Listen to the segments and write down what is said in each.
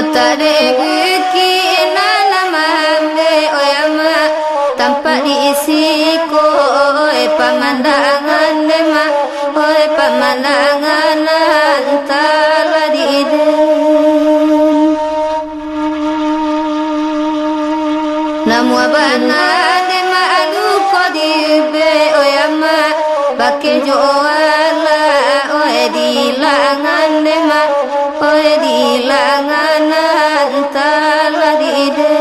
Kota deki nana mamde oyama tanpa diisi ko pemandangan dema pemandangan antara ide namu abana dema adu ko dibe oyama pakai joala dilangan dema dilangan antara ide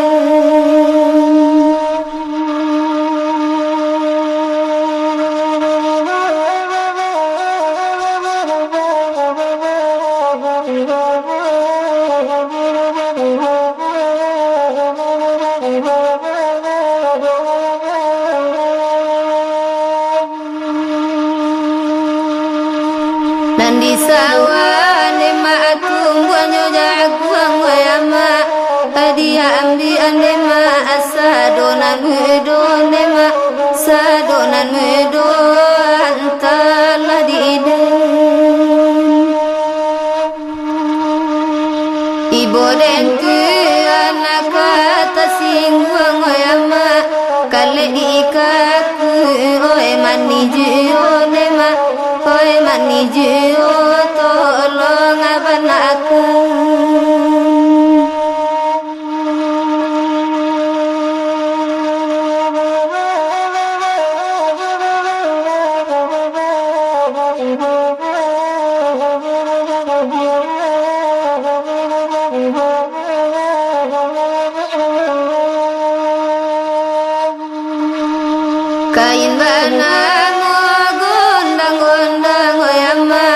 dan di sawah nema tumbuhnya jaguang wayama dia ambian nema asadonan mudo nema sadonan mudo antara ide ibu dan tu anak kata singguang wayama kale dikaku oi mani jio nema oi mani jio tolong abang aku kain banamo gondang-gondang oyama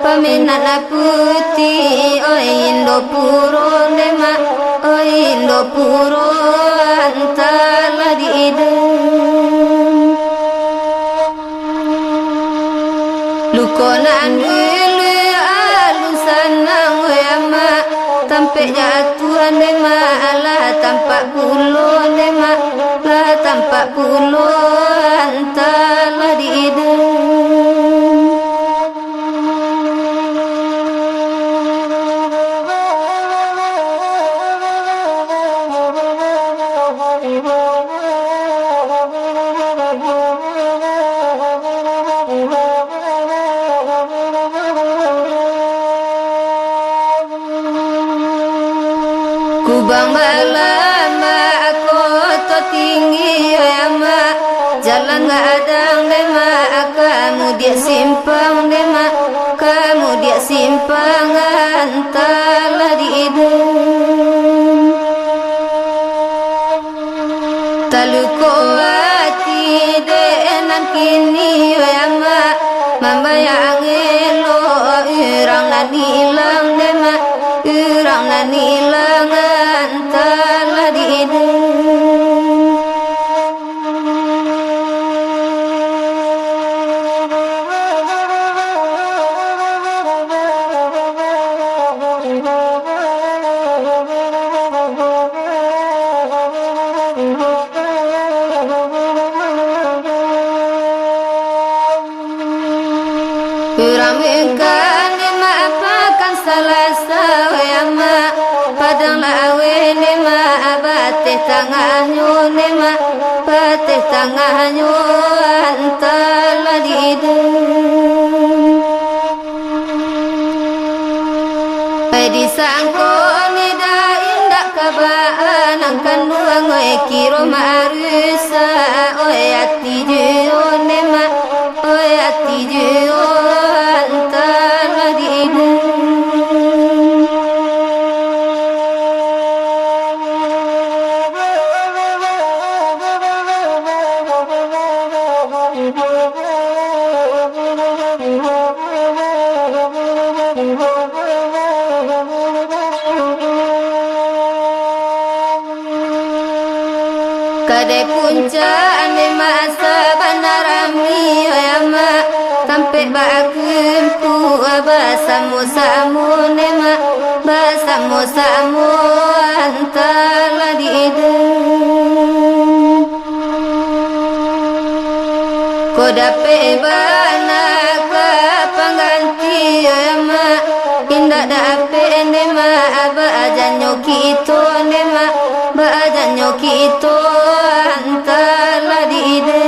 paminana putih oi Indo puro nema oi Indo puro antara ide lukonan dulu alusan nang oyama tampe jatuhan nema ala tampak pulo nema lah tampak pulo antara ide kubang lama kota tinggi oyama jalan ngadang dema kamu dia simpang dema kamu dia simpang antara ide taluko hati denan kini oyama mama yang elo urang nan hilang dema urang nan hilang antara ide Ramaikan nema apakan salah sawayama padang lawe nema abate tanganyo nema bate tanganyo antara ide di sangko nida indak kabaan angkan nuang oi kiro marusa oi ati jio nema oi ati jio antara ide kadai puncak ane masa banarami oyama sampai bakempu basamu-samu nema basamu-samu antara ide ko dape bana ka pangganti oyama indak dape nema aba ajanyo kita nema badanyo kita antara di ide.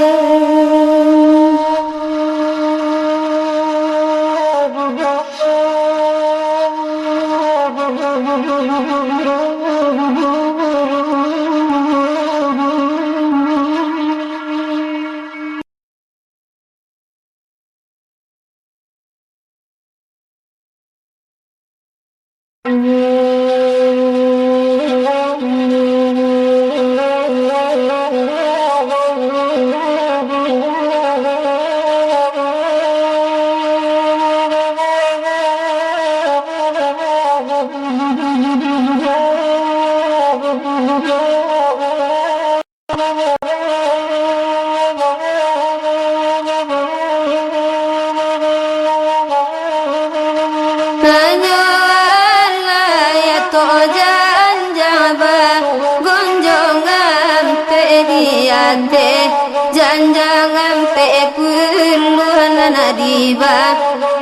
Janjangan pe puluhan nadiba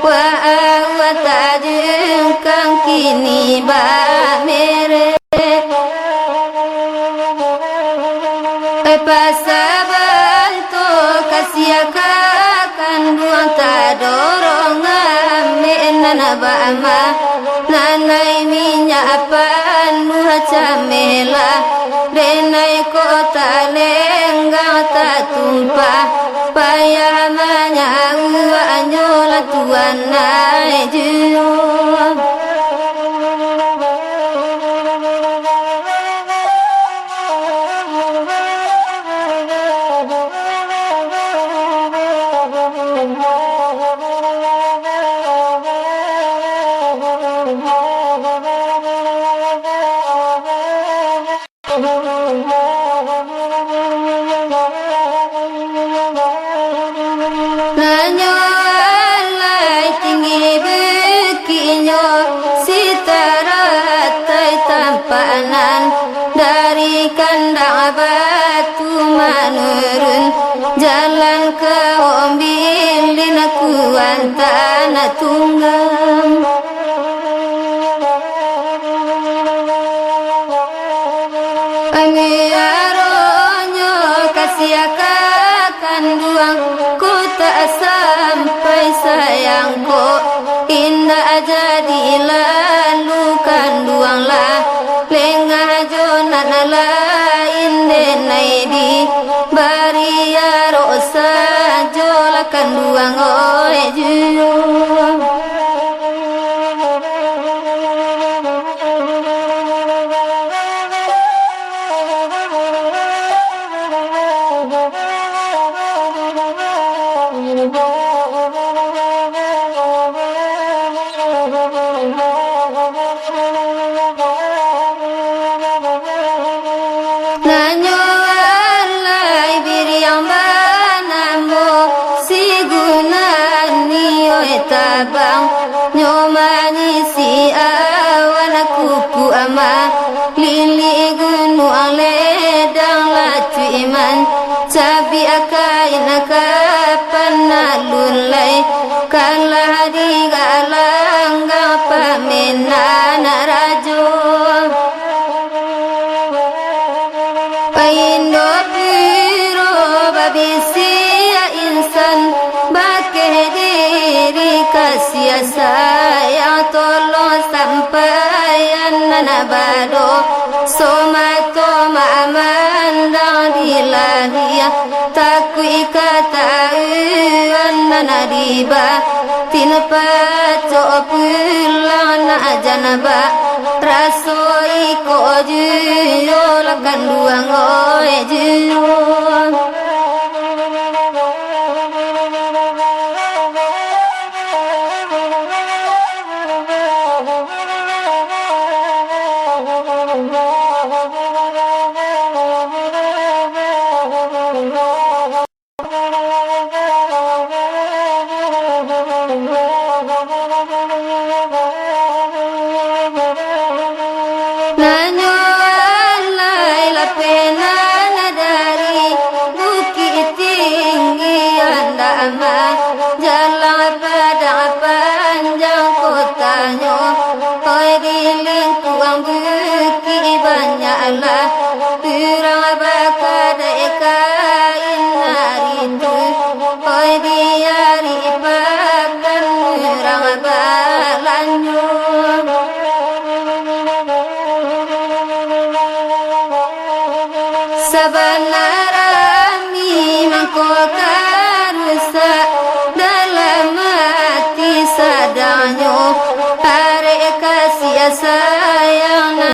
wa awatajeng kang kini ba mere pasabal to kasiakakan duang tadorong ame nanaba ama nanai minyak panu camela denai kota Lenggang tak tumpah payah menyau anyola tuan naik jauh. Dari kandang batu menurun jalan ke ombilin kuan tanah tunggang Amiaronyo kasiakakan duang ku tak sampai sayangku indah jadi lalu kan duang lah lengah jonan lain denai di baria rosa jolakan duang oe juo. Tabang nyomani si awan kuku ama lili gunung ledang lacu iman cabi akain kapan nalulai kalah di galang pamenan rajo Indo piro babisi insan bakeh diri kasih sayang tolong sampaian nanabado somato mamandang dilahia takui kata nanadiba tinpaco pulang na janaba rasoi ko juyo lakan duang oe juyo jalan pada panjang kotanya, oi di lingkungan bukit Allah Turang bakadai kain haritu Koi biari pakan Turang balanyu Sabanarami mangkoka